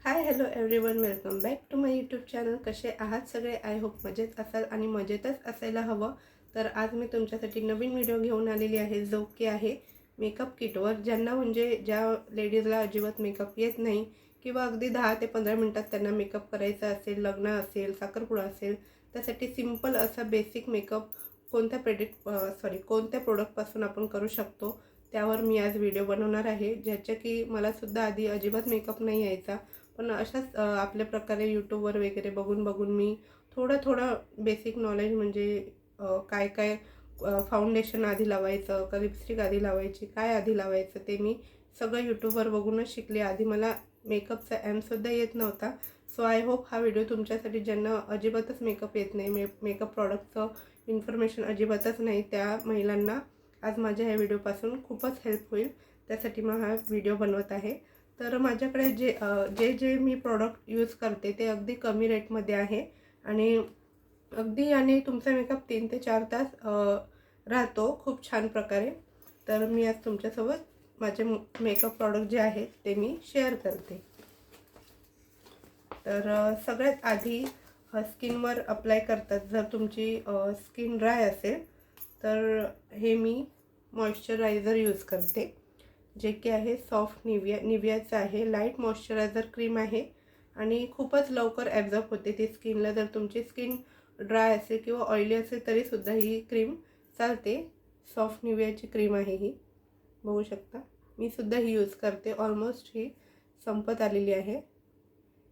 High hello everyone, welcome back to my YouTube channel. कसे आहात सगळे? आय होप मजेत असाल आणि मजेतच असायला हवं. तर आज मी तुमच्यासाठी नवीन व्हिडिओ घेऊन आलेली आहे, जो की आहे मेकअप किटवर. ज्यांना म्हणजे ज्या लेडीजला अजिबात मेकअप येत नाही किंवा अगदी 10 ते 15 मिनटात त्यांना मेकअप करायचा असेल, लग्न असेल, साखरपुडा असेल, त्यासाठी सिंपल असा बेसिक मेकअप कोणत्या प्रोडक्टपासून आपण करू शकतो, त्यावर मी आज व्हिडिओ बनवणार आहे. ज्याच्या की मलासुद्धा आधी अजिबात मेकअप नाही यायचा, पण अशाच आपल्या प्रकारे यूट्यूबवर वगैरे बघून मी थोडं बेसिक नॉलेज म्हणजे काय काय फाउंडेशन आधी लावायचं का लिपस्टिक आधी लावायची, काय आधी लावायचं, ते मी सगळं यूट्यूबवर बघूनच शिकले. आधी मला मेकअपचा एमसुद्धा येत नव्हता. सो आय होप हा व्हिडिओ तुमच्यासाठी ज्यांना अजिबातच मेकअप येत नाही, मेकअप प्रॉडक्टचं इन्फॉर्मेशन अजिबातच नाही, त्या महिलांना आज माझ्या ह्या व्हिडिओपासून खूपच हेल्प होईल. त्यासाठी मग हा व्हिडिओ बनवत आहे. तर माझ्याकडे जे मी प्रॉडक्ट यूज करते ते अगदी कमी रेटमध्ये आहे आणि आणि तुमचा मेकअप 3 ते 4 तास राहतो खूप छान प्रकारे. तर मी आज तुमच्यासोबत माझे मेकअप प्रॉडक्ट जे आहेत ते मी शेअर करते. तर सगळ्यात आधी स्किनवर अप्लाय करतात. जर तुमची स्किन ड्राय असेल तर हे मी मॉइश्चरायझर यूज करते, जे की आहे सॉफ्ट निव्हियाचं आहे. लाईट मॉइश्चरायझर क्रीम आहे आणि खूपच लवकर ॲब्झॉर्ब होते ती स्किनला. जर तुमची स्किन ड्राय असेल किंवा ऑइली असेल तरीसुद्धा ही क्रीम चालते. सॉफ्ट निव्हियाची क्रीम आहे ही, बघू शकता. मी सुद्धा ही यूज करते. ऑलमोस्ट ही संपत आलेली आहे.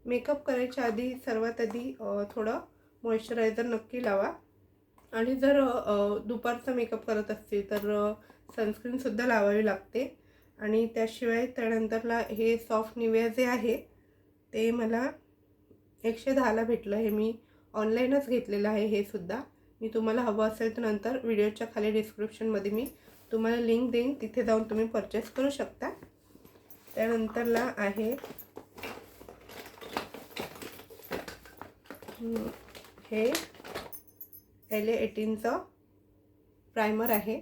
मेकअप करायच्या आधी सर्वात आधी थोडं मॉइश्चरायझर नक्की लावा. आणि जर दुपारचा मेकअप करत असतील तर सनस्क्रीनसुद्धा लावावी लागते. आणि त्याशिवाय त्यानंतरला हे सॉफ्ट निव्हिया जे आहे ते मला 110ला भेटलं. हे मी ऑनलाईनच घेतलेलं आहे. हे सुद्धा मी तुम्हाला हवं असेल तर नंतर व्हिडिओच्या खाली डिस्क्रिप्शनमध्ये मी तुम्हाला लिंक देईन, तिथे जाऊन तुम्ही परचेस करू शकता. त्यानंतरला आहे हे LA18चं प्रायमर आहे.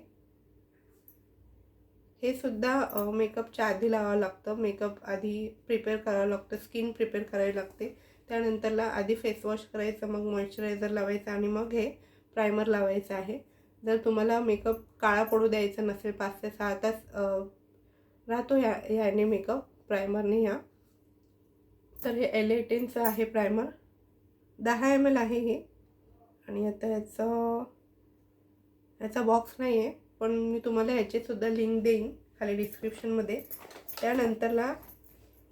हे सुद्धा मेकअपच्या आधी लावावं लागतं. मेकअप आधी प्रिपेअर करावं लागतं, स्किन प्रिपेअर करावी लागते. त्यानंतरला आधी फेसवॉश करायचं, मग मॉइश्चरायझर लावायचं आणि मग हे प्रायमर लावायचं आहे. जर तुम्हाला मेकअप काळा पडू द्यायचा नसेल, 5 ते 6 तास राहतो ह्याने मेकअप प्रायमरने ह्या. तर हे LA18चं आहे प्रायमर. 10 ml आहे हे. आणि आता याचा बॉक्स नाही आहे, पण मी तुम्हाला ह्याचीसुद्धा लिंक देईन खाली डिस्क्रिप्शनमध्ये. त्यानंतरला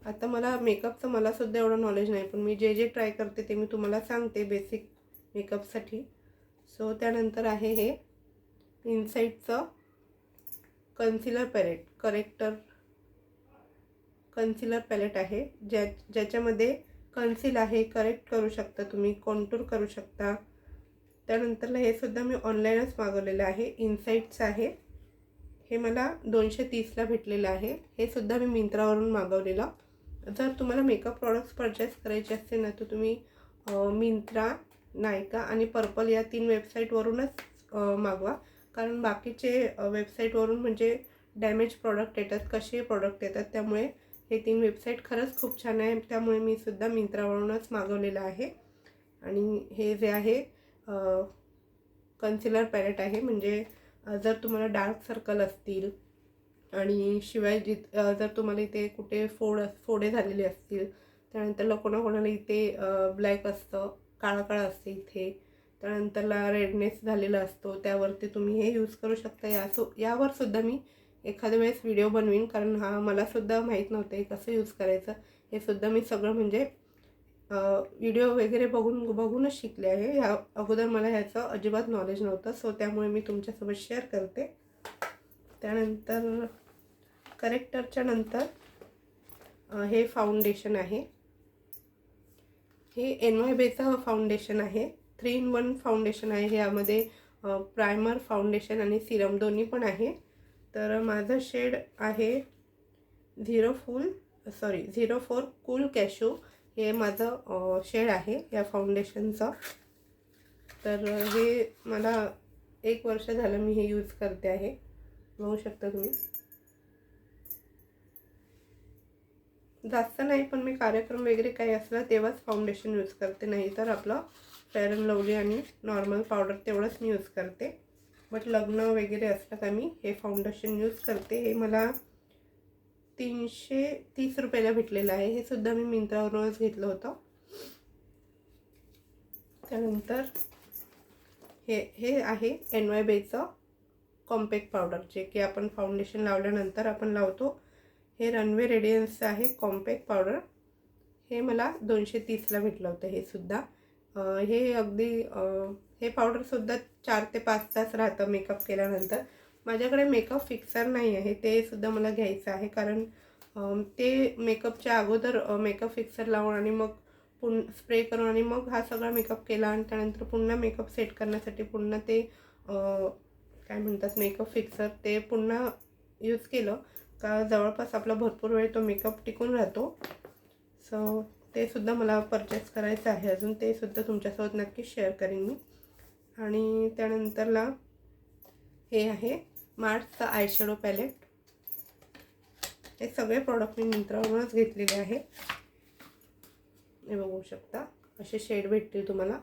आता मेकअपचं मलासुद्धा एवढं नॉलेज नाही, पण मी जे ट्राय करते ते मी तुम्हाला सांगते बेसिक मेकअपसाठी. सो त्यानंतर आहे हे इनसाईटचं कन्सिलर पॅलेट आहे, ज्याच्यामध्ये कन्सील आहे, करेक्ट करू शकता तुम्ही, कॉन्टूर करू शकता. त्यानंतरला हे सुद्धा मी ऑनलाईनच मागवलेलं आहे. इनसाईटचं आहे. हे मला 230ला भेटलेलं आहे. हे सुद्धा मी मिंत्रावरून मागवलेलं. जर तुम्हाला मेकअप प्रॉडक्ट्स परचेस करायचे असतील ना, तर तुम्ही मिंत्रा, नायका आणि पर्पल या 3 वेबसाईटवरूनच मागवा. कारण बाकीचे वेबसाईटवरून म्हणजे डॅमेज प्रॉडक्ट येतात, कसे प्रॉडक्ट येतात. त्यामुळे हे 3 वेबसाईट खरंच खूप छान आहे. त्यामुळे मी सुद्धा मिंत्रावरूनच मागवलेलं आहे. आणि हे जे आहे कन्सिलर पॅलेट आहे. म्हणजे जर तुम्हाला डार्क सर्कल असतील आणि शिवाय जर तुम्हाला इथे कुठे फोडे झालेले असतील, त्यानंतरला कोणाकोणाला इथे ब्लॅक असतं, काळा असते इथे, त्यानंतरला रेडनेस झालेला असतो, त्यावरती तुम्ही हे यूज करू शकता. यावर सुद्धा मी एखाद्या वेळेस व्हिडिओ बनवीन, कारण मलासुद्धा माहीत नव्हतं हे कसं यूज करायचं. हे सुद्धा मी सगळं म्हणजे व्हिडिओ वगैरे बघूनच शिकले आहे. ह्या अगोदर मला ह्याचं अजिबात नॉलेज नव्हतं. सो त्यामुळे मी तुमच्यासोबत शेअर करते. त्यानंतर करेक्टरच्या नंतर हे फाउंडेशन आहे. हे NYBचं फाउंडेशन आहे. 3-in-1 फाउंडेशन आहे. यामध्ये प्रायमर, फाउंडेशन आणि सिरम दोन्ही पण आहे. तर माझं शेड आहे 04 कूल कॅशू. हे माझं शेड आहे या फाउंडेशनचं. तर हे मला 1 वर्ष झालं मी हे यूज करते आहे, बघू शकता तुम्ही. जास्त नाही, पण मी कार्यक्रम वगैरे काही असला तेव्हाच फाउंडेशन यूज करते, नाही तर आपलं फेअर अँड लवली आणि नॉर्मल पावडर तेवढंच मी यूज करते. बट लग्न वगैरे असलं का मी हे फाउंडेशन यूज करते. हे मला 330 रुपयाला भेटलेलं आहे. हे सुद्धा मी मिंत्रावरूनच घेतलं होतं. त्यानंतर हे आहे NYBayचं कॉम्पॅक्ट पावडर, जे की आपण फाउंडेशन लावल्यानंतर आपण लावतो. हे रनवे रेडियन्सचं आहे कॉम्पॅक्ट पावडर. हे मला 230ला भेटलं होतं. हे सुद्धा हे अगदी हे पावडरसुद्धा 4 ते 5 तास राहतं मेकअप केल्यानंतर. माझ्याकडे मेकअप फिक्सर नाही आहे, ते सुद्धा मला घ्यायचं आहे. कारण ते मेकअपच्या अगोदर मेकअप फिक्सर लावून आणि मग स्प्रे करून आणि मग हा सगळा मेकअप केला आणि त्यानंतर पुन्हा मेकअप सेट करण्यासाठी पुन्हा ते काय म्हणतात मेकअप फिक्सर ते पुन्हा यूज केलं का जवळपास आपला भरपूर वेळ तो मेकअप टिकून राहतो. सो ते सुद्धा मला परचेस करायचं आहे अजून. ते सुद्धा तुमच्यासोबत नक्की शेअर करेन मी. आणि त्यानंतरला हे आहे मार्सचं आयशॅडो पॅलेट. हे सगळे प्रॉडक्ट मी मिंत्रावरूनच घेतलेले आहे. हे बघू शकता, असे शेड भेटतील तुम्हाला.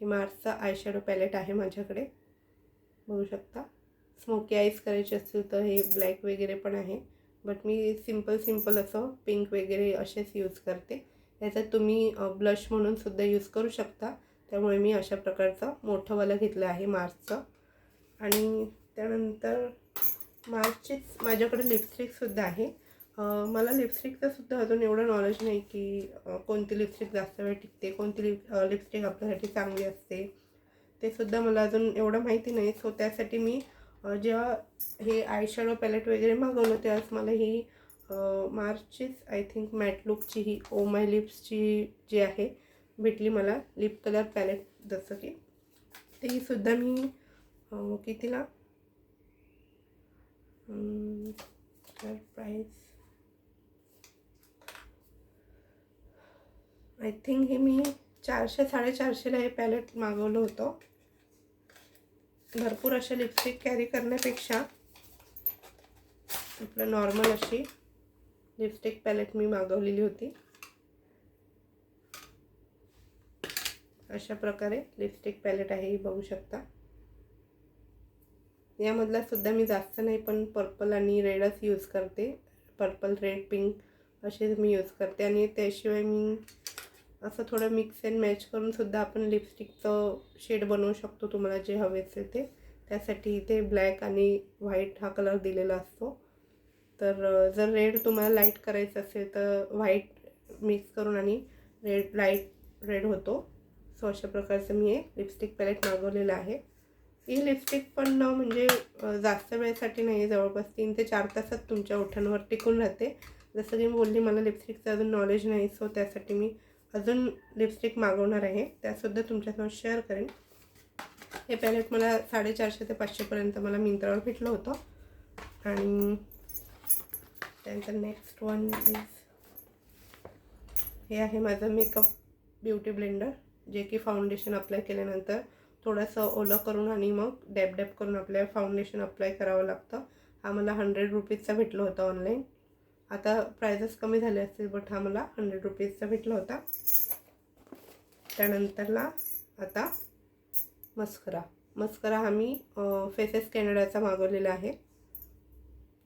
हे मार्सचा आयशॅडो पॅलेट आहे माझ्याकडे, बघू शकता. स्मोकी आईज करायचे असतील तर हे ब्लॅक वगैरे पण आहे, बट मी सिंपल असं पिंक वगैरे असेच यूज करते. याच्यात तुम्ही ब्लश म्हणून सुद्धा यूज करू शकता. त्यामुळे मी अशा प्रकारचं मोठंवालं घेतलं आहे मार्सचं. आणि त्यानंतर मार्सचीच माझ्याकडे लिपस्टिकसुद्धा आहे. मला लिपस्टिकचं सुद्धा अजून एवढं नॉलेज नाही की कोणती लिपस्टिक जास्त वेळ टिकते, कोणती लिपस्टिक आपल्यासाठी चांगली असते, ते सुद्धा मला अजून एवढं माहिती नाही. सो त्यासाठी मी जेव्हा हे आयशॅडो पॅलेट वगैरे मागवलं तेव्हाच मला ही मार्सचीच आय थिंक मॅट लुकची ही ओ माय लिप्सची जी आहे भेटली मला लिप कलर पॅलेट. जसं की ती सुद्धा मी कितीला प्राईस आय थिंक हे मी 400-450ला हे पॅलेट मागवलं होतं. भरपूर अशा लिपस्टिक कॅरी करण्यापेक्षा आपलं नॉर्मल अशी लिपस्टिक पॅलेट मी मागवलेली होती. अशा प्रकारे लिपस्टिक पॅलेट आहे, ही बघू शकता. यामधला सुद्धा मी जास्त नाही, पण पर्पल आणि रेडच यूज करते. पर्पल, रेड, पिंक असे मी यूज करते. आणि त्याशिवाय मी असं थोडं मिक्स अँड मॅच करून सुद्धा आपण लिपस्टिकचं शेड बनवू शकतो, तुम्हाला जे हवे असेल ते. त्यासाठी इथे ब्लॅक आणि व्हाईट हा कलर दिलेला असतो. तर जर रेड तुम्हाला लाईट करायचं असेल तर व्हाईट मिक्स करून आणि रेड लाईट रेड होतो. सो अशा प्रकारचं मी हे लिपस्टिक पॅलेट मागवलेलं आहे. ही लिपस्टिक पण म्हणजे जास्त वेळेसाठी नाही, जवळपास 3 ते 4 तासात तुमच्या ओठांवर टिकून राहते. जसं की मी बोलली, मला लिपस्टिकचं अजून नॉलेज नाही, सो त्यासाठी मी अजून लिपस्टिक मागवणार आहे, त्यासुद्धा तुमच्यासोबत शेअर करेन. हे पॅलेट मला 450 ते 500पर्यंत मला मिंत्रावर भेटलं होतं. आणि त्यानंतर नेक्स्ट वन इज हे आहे माझं मेकअप ब्युटी ब्लेंडर, जे की फाउंडेशन अप्लाय केल्यानंतर थोडंसं ओलं करून आणि मग डॅब करून आपल्याला फाउंडेशन अप्लाय करावं लागतं. हा मला 100 रुपीजचा भेटला होता ऑनलाईन. आता प्राइसेस कमी झाले असतील, बट हा मला 100 रुपीजचा भेटला होता. त्यानंतरला आता मस्करा हा मी फेसेस कॅनडाचा मागवलेला आहे.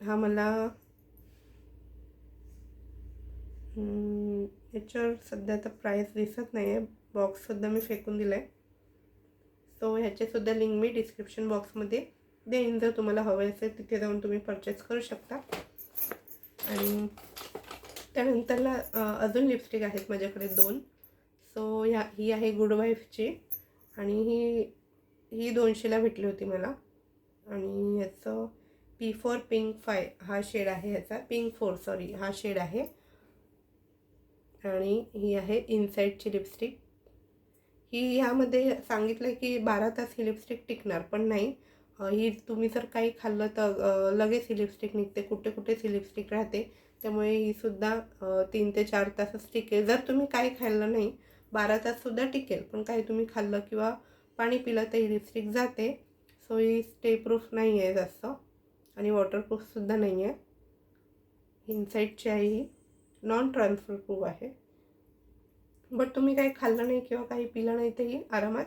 हा मला याच्यावर सध्या तर प्राईस दिसत नाही आहे, बॉक्ससुद्धा मी फेकून दिला आहे. सो ह्याचेसुद्धा लिंक मी डिस्क्रिप्शन बॉक्समध्ये देईन, जर तुम्हाला हवे असेल तिथे जाऊन तुम्ही परचेस करू शकता. आणि त्यानंतरला अजून लिपस्टिक आहेत माझ्याकडे 2. सो ही आहे गुड वाईफची आणि ही 200ला भेटली होती मला. आणि ह्याचं P4 पिंक 5 हा शेड आहे, ह्याचा पिंक 4 सॉरी हा शेड आहे. आणि ही आहे इनसाईडची लिपस्टिक. ह्यामध्ये सांगितलं की 12 तास ही लिपस्टिक टिकणार, पण नाही. ही तुम्ही जर काही खाल्लं तर लगेच ही लिपस्टिक निघते, कुठेच ही लिपस्टिक राहते. त्यामुळे ही सुद्धा 3 ते 4 तासच टिकेल. जर तुम्ही काही खाल्लं नाही 12 ताससुद्धा टिकेल, पण काही तुम्ही खाल्लं किंवा पाणी पिलं तर ही लिपस्टिक जाते. सो ही स्टे प्रूफ नाही आहे जास्त. आणि वॉटरप्रूफसुद्धा नाही आहे. इनसाईडची आहे ही, नॉन ट्रान्सफर प्रूफ आहे. बट तुम्ही काही खाल्लं नाही किंवा काही पिलं नाही तरी आरामात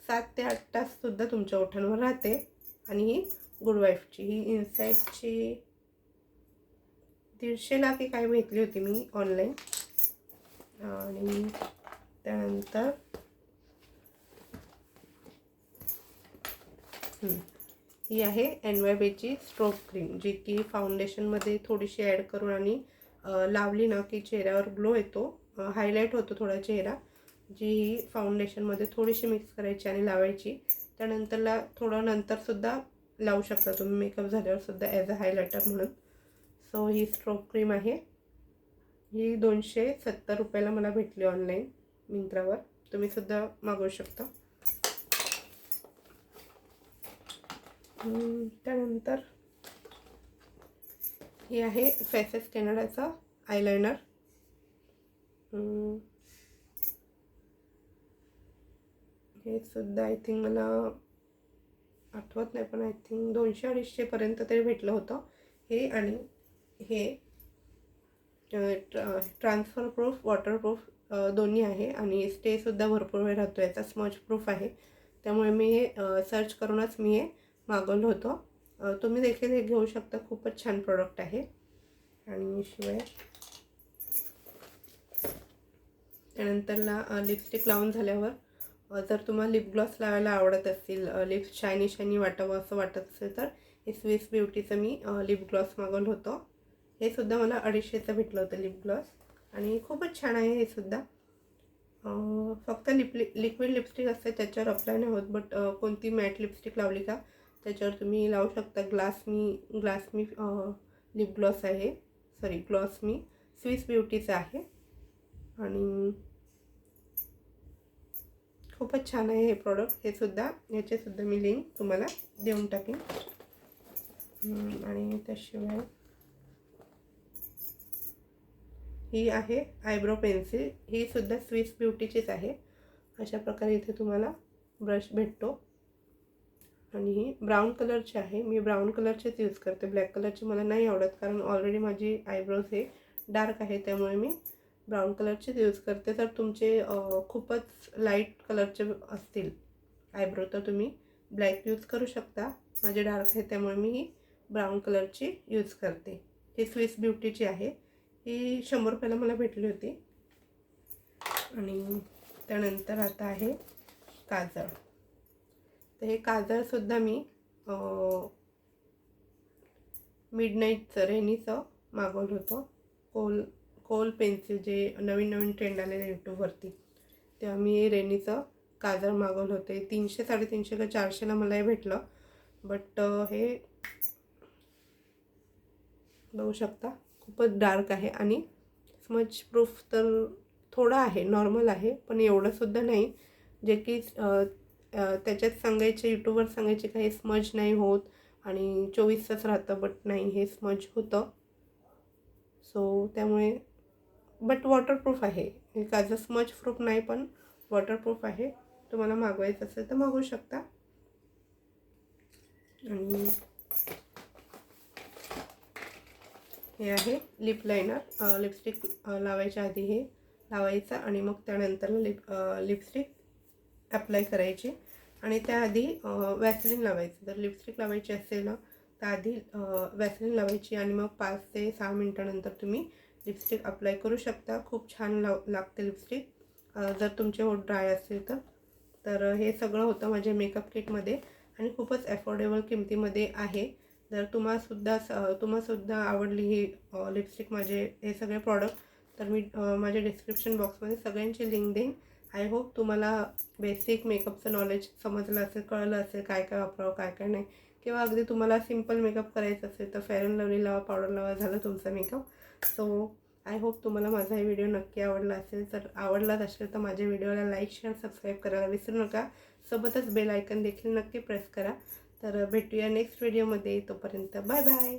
7 ते 8 ताससुद्धा तुमच्या ओठांवर राहते. आणि ही गुड वाईफची, ही इनसाईडची 150ला की काय भेटली होती मी ऑनलाईन. आणि त्यानंतर ही आहे NYBची स्ट्रोक क्रीम, जी की फाउंडेशनमध्ये थोडीशी ॲड करून आणि लावली ना की चेहऱ्यावर ग्लो येतो, हायलाईट होतो थोडा चेहरा. जी फाउंडेशनमध्ये थोडीशी मिक्स करायची आणि लावायची. त्यानंतरला थोडं नंतरसुद्धा लावू शकता तुम्ही मेकअप झाल्यावरसुद्धा ॲज अ हायलायटर म्हणून. सो ही स्ट्रोक क्रीम आहे. ही 270 रुपयाला मला भेटली ऑनलाईन मिंत्रावर. तुम्हीसुद्धा मागवू शकता. त्यानंतर हे आहे फेसेस कॅनडाचा आयलायनर. हे सुद्धा आय थिंक मला आठवत नाही, पण आय थिंक 200-250 पर्यंत तरी भेटलं होतं हे. आणि हे ट्रान्सफर प्रूफ, वॉटरप्रूफ दोन्ही आहे आणि स्टेसुद्धा भरपूर वेळ राहतो. याचा स्मज प्रूफ आहे, त्यामुळे मी हे सर्च करूनच मी हे मागवलं होतं. तुम्ही देखील हे घेऊ शकता, खूपच छान प्रोडक्ट आहे. आणि शिवाय त्यानंतरला लिपस्टिक लावून झाल्यावर जर तुम्हाला लिप ग्लॉस लावायला आवडत असतील, लिप्स शायनी शायनी वाटावं असं वाटत असेल, तर हे स्विस ब्युटीचं मी लिप ग्लॉस मागवलं होतं. हे सुद्धा मला 250चं भेटलं होतं लिप ग्लॉस आणि खूपच छान आहे हे सुद्धा. फक्त लिक्विड लिपस्टिक असते त्याच्यावर अप्लाय नाही होत, बट कोणती मॅट लिपस्टिक लावली का त्याच्यावर तुम्ही लावू शकता. ग्लासमी लिप ग्लॉस आहे, ग्लॉसमी स्विस ब्युटीचं आहे आणि खूपच छान आहे हे प्रॉडक्ट. हे सुद्धा, याचेसुद्धा मी लिंक तुम्हाला देऊन टाकेन. आणि त्याशिवाय ही आहे आयब्रो पेन्सिल, ही सुद्धा स्विस ब्युटीचीच आहे. अशा प्रकारे इथे तुम्हाला ब्रश भेटतो आणि ही ब्राऊन कलरची आहे. मी ब्राऊन कलरचीच यूज करते, ब्लॅक कलरची मला नाही आवडत, कारण ऑलरेडी माझी आयब्रोज हे डार्क आहे, त्यामुळे मी ब्राऊन कलरचीच यूज करते. तर तुमचे खूपच लाईट कलरचे असतील आयब्रो तर तुम्ही ब्लॅक यूज करू शकता. माझे डार्क आहे त्यामुळे मी ही ब्राऊन कलरची यूज करते. ही स्विस ब्युटीची आहे. ही 100 रुपयाला मला भेटली होती. आणि त्यानंतर आता आहे काजळ. तर हे काजळसुद्धा मी मिडनाईटचं रेनीचं मागवलं होतं. कोल पेन्सिल जे नवीन ट्रेंड आलेलं यूट्यूबवरती, तेव्हा मी रेनीचं काजळ मागवलं होते. 300-350 का 400ला मला हे भेटलं. बट हे बघू शकता खूपच डार्क आहे आणि स्मज प्रूफ तर थोडं आहे, नॉर्मल आहे, पण एवढंसुद्धा नाही जे की त्याच्यात सांगायचे, यूट्यूबवर सांगायचे काही स्मज नाही होत आणि 24 तास राहतं, बट नाही, हे स्मज होतं. सो त्यामुळे बट वॉटरप्रूफ आहे हे काजळ. स्मज प्रूफ नाही पण वॉटरप्रूफ आहे. तुम्हाला मागवायचं असेल तर मागवू शकता. आणि हे आहे लिप लायनर. लिपस्टिक लावायच्या आधी हे लावायचं आणि मग त्यानंतर लिपस्टिक अप्लाय करायची आणि त्याआधी वॅसलिन लावायचं. जर लिपस्टिक लावायची असेल ना तर आधी वॅसलिन लावायची आणि मग 5 ते 6 मिनटानंतर तुम्ही लिपस्टिक अप्लाय करू शकता. खूप छान लागते लिपस्टिक जर तुमचे होठ ड्राय असेल तर. हे सगळं होतं माझ्या मेकअप किटमध्ये आणि खूपच अफोर्डेबल किमतीमध्ये आहे. जर तुम्हासुद्धा आवडली ही लिपस्टिक, माझे हे सगळे प्रॉडक्ट, तर मी माझ्या डिस्क्रिप्शन बॉक्समध्ये सगळ्यांची लिंक देईन. आय होप तुम्हाला बेसिक मेकअपचं नॉलेज समजलं असेल, कळलं असेल काय काय वापरावं काय काय नाही. किंवा अगदी तुम्हाला सिम्पल मेकअप करायचं असेल तर फेअर अँड लवली लावा, पावडर लावा, झालं तुमचा मेकअप. सो आय होप तुम्हाला माझा हे व्हिडिओ नक्की आवडला असेल. जर आवडलाच असेल तर माझ्या व्हिडिओला लाईक शेअर सबस्क्राईब करायला विसरू नका. सोबतच बेल आयकन देखील नक्की प्रेस करा. तर भेटूया नेक्स्ट व्हिडिओमध्ये. तोपर्यंत बाय बाय.